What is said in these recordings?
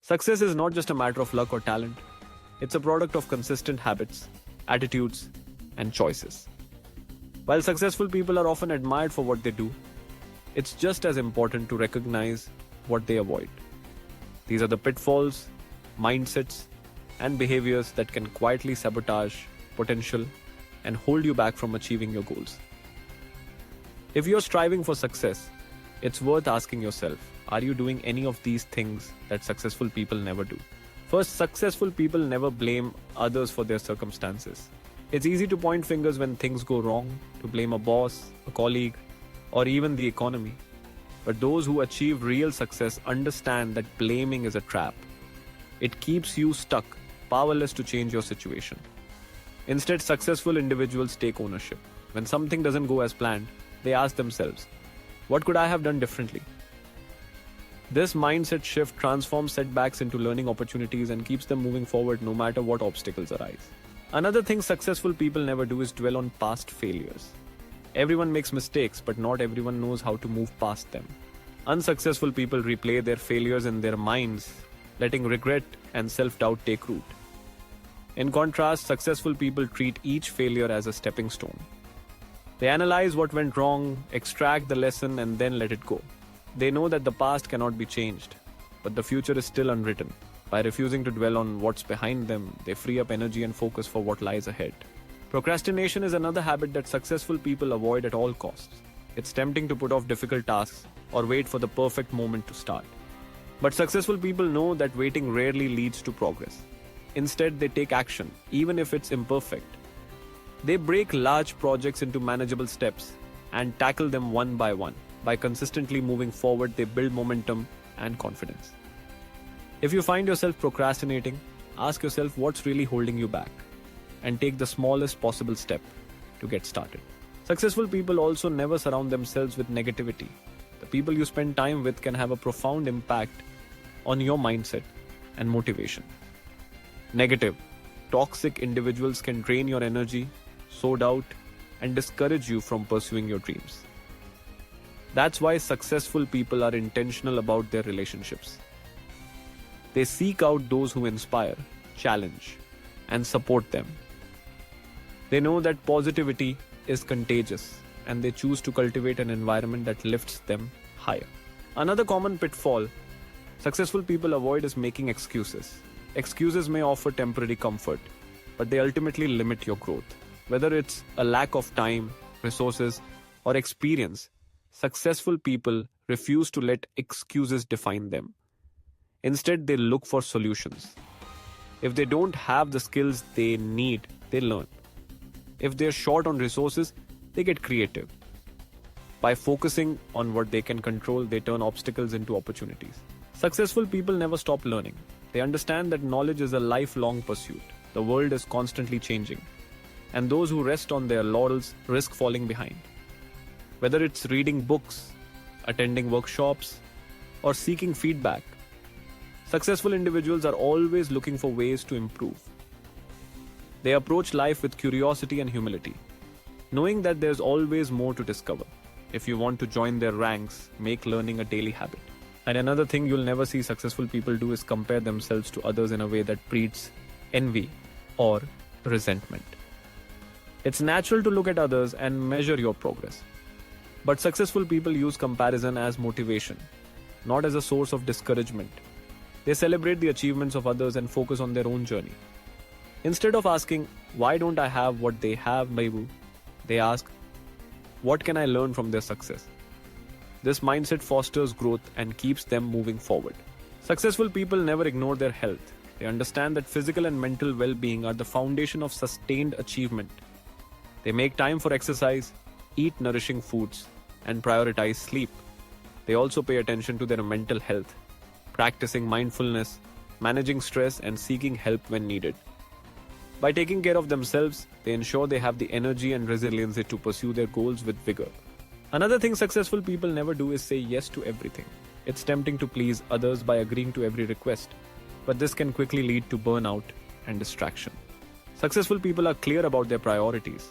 Success is not just a matter of luck or talent, it's a product of consistent habits, attitudes, and choices. While successful people are often admired for what they do, it's just as important to recognize what they avoid. These are the pitfalls, mindsets, and behaviors that can quietly sabotage potential and hold you back from achieving your goals. If you're striving for success, it's worth asking yourself, are you doing any of these things that successful people never do? First, successful people never blame others for their circumstances. It's easy to point fingers when things go wrong, to blame a boss, a colleague, or even the economy. But those who achieve real success understand that blaming is a trap. It keeps you stuck, powerless to change your situation. Instead, successful individuals take ownership. When something doesn't go as planned, they ask themselves, what could I have done differently? This mindset shift transforms setbacks into learning opportunities and keeps them moving forward no matter what obstacles arise. Another thing successful people never do is dwell on past failures. Everyone makes mistakes, but not everyone knows how to move past them. Unsuccessful people replay their failures in their minds, letting regret and self-doubt take root. In contrast, successful people treat each failure as a stepping stone. They analyze what went wrong, extract the lesson, and then let it go. They know that the past cannot be changed, but the future is still unwritten. By refusing to dwell on what's behind them, they free up energy and focus for what lies ahead. Procrastination is another habit that successful people avoid at all costs. It's tempting to put off difficult tasks or wait for the perfect moment to start. But successful people know that waiting rarely leads to progress. Instead, they take action, even if it's imperfect. They break large projects into manageable steps and tackle them one by one. By consistently moving forward, they build momentum and confidence. If you find yourself procrastinating, ask yourself what's really holding you back and take the smallest possible step to get started. Successful people also never surround themselves with negativity. The people you spend time with can have a profound impact on your mindset and motivation. Negative, toxic individuals can drain your energy, sow doubt, and discourage you from pursuing your dreams. That's why successful people are intentional about their relationships. They seek out those who inspire, challenge, and support them. They know that positivity is contagious, and they choose to cultivate an environment that lifts them higher. Another common pitfall successful people avoid is making excuses. Excuses may offer temporary comfort, but they ultimately limit your growth. Whether it's a lack of time, resources, or experience, successful people refuse to let excuses define them. Instead, they look for solutions. If they don't have the skills they need, they learn. If they're short on resources, they get creative. By focusing on what they can control, they turn obstacles into opportunities. Successful people never stop learning. They understand that knowledge is a lifelong pursuit. The world is constantly changing, and those who rest on their laurels risk falling behind. Whether it's reading books, attending workshops, or seeking feedback, successful individuals are always looking for ways to improve. They approach life with curiosity and humility, knowing that there's always more to discover. If you want to join their ranks, make learning a daily habit. And another thing you'll never see successful people do is compare themselves to others in a way that breeds envy or resentment. It's natural to look at others and measure your progress. But successful people use comparison as motivation, not as a source of discouragement. They celebrate the achievements of others and focus on their own journey. Instead of asking, why don't I have what they have, Maibu? They ask, what can I learn from their success? This mindset fosters growth and keeps them moving forward. Successful people never ignore their health. They understand that physical and mental well-being are the foundation of sustained achievement. They make time for exercise, eat nourishing foods, and prioritize sleep. They also pay attention to their mental health, practicing mindfulness, managing stress, and seeking help when needed. By taking care of themselves, they ensure they have the energy and resiliency to pursue their goals with vigor. Another thing successful people never do is say yes to everything. It's tempting to please others by agreeing to every request, but this can quickly lead to burnout and distraction. Successful people are clear about their priorities,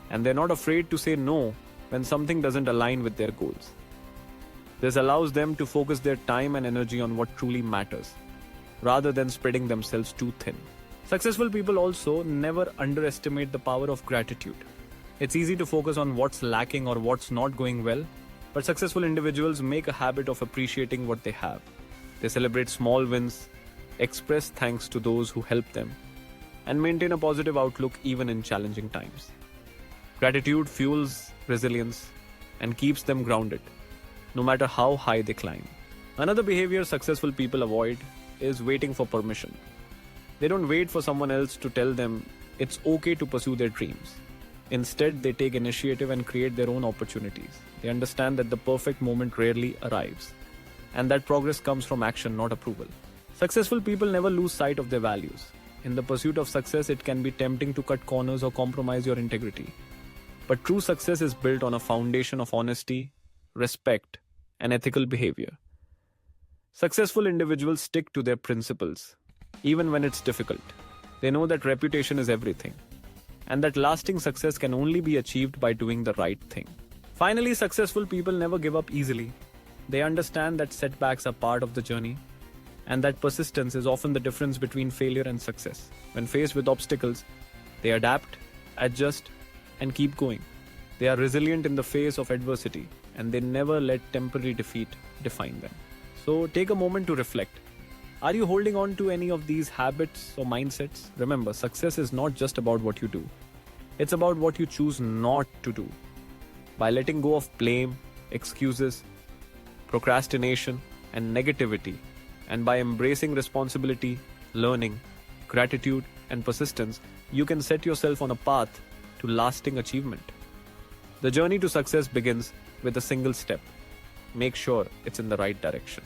and they're not afraid to say no when something doesn't align with their goals. This allows them to focus their time and energy on what truly matters. rather than spreading themselves too thin. Successful people also never underestimate the power of gratitude. It's easy to focus on what's lacking or what's not going well, but successful individuals make a habit of appreciating what they have. They celebrate small wins, express thanks to those who help them, and maintain a positive outlook even in challenging times. Gratitude fuels resilience and keeps them grounded, no matter how high they climb. Another behavior successful people avoid is waiting for permission. They don't wait for someone else to tell them it's okay to pursue their dreams. Instead, they take initiative and create their own opportunities. They understand that the perfect moment rarely arrives, and that progress comes from action, not approval. Successful people never lose sight of their values. In the pursuit of success, it can be tempting to cut corners or compromise your integrity. But true success is built on a foundation of honesty, respect, and ethical behavior. Successful individuals stick to their principles, even when it's difficult. They know that reputation is everything, and that lasting success can only be achieved by doing the right thing. Finally, successful people never give up easily. They understand that setbacks are part of the journey, and that persistence is often the difference between failure and success. When faced with obstacles, they adapt, adjust, and keep going. They are resilient in the face of adversity, and they never let temporary defeat define them. So take a moment to reflect. Are you holding on to any of these habits or mindsets? Remember, success is not just about what you do. It's about what you choose not to do. By letting go of blame, excuses, procrastination, and negativity, and by embracing responsibility, learning, gratitude, and persistence, you can set yourself on a path to lasting achievement. The journey to success begins with a single step. Make sure it's in the right direction.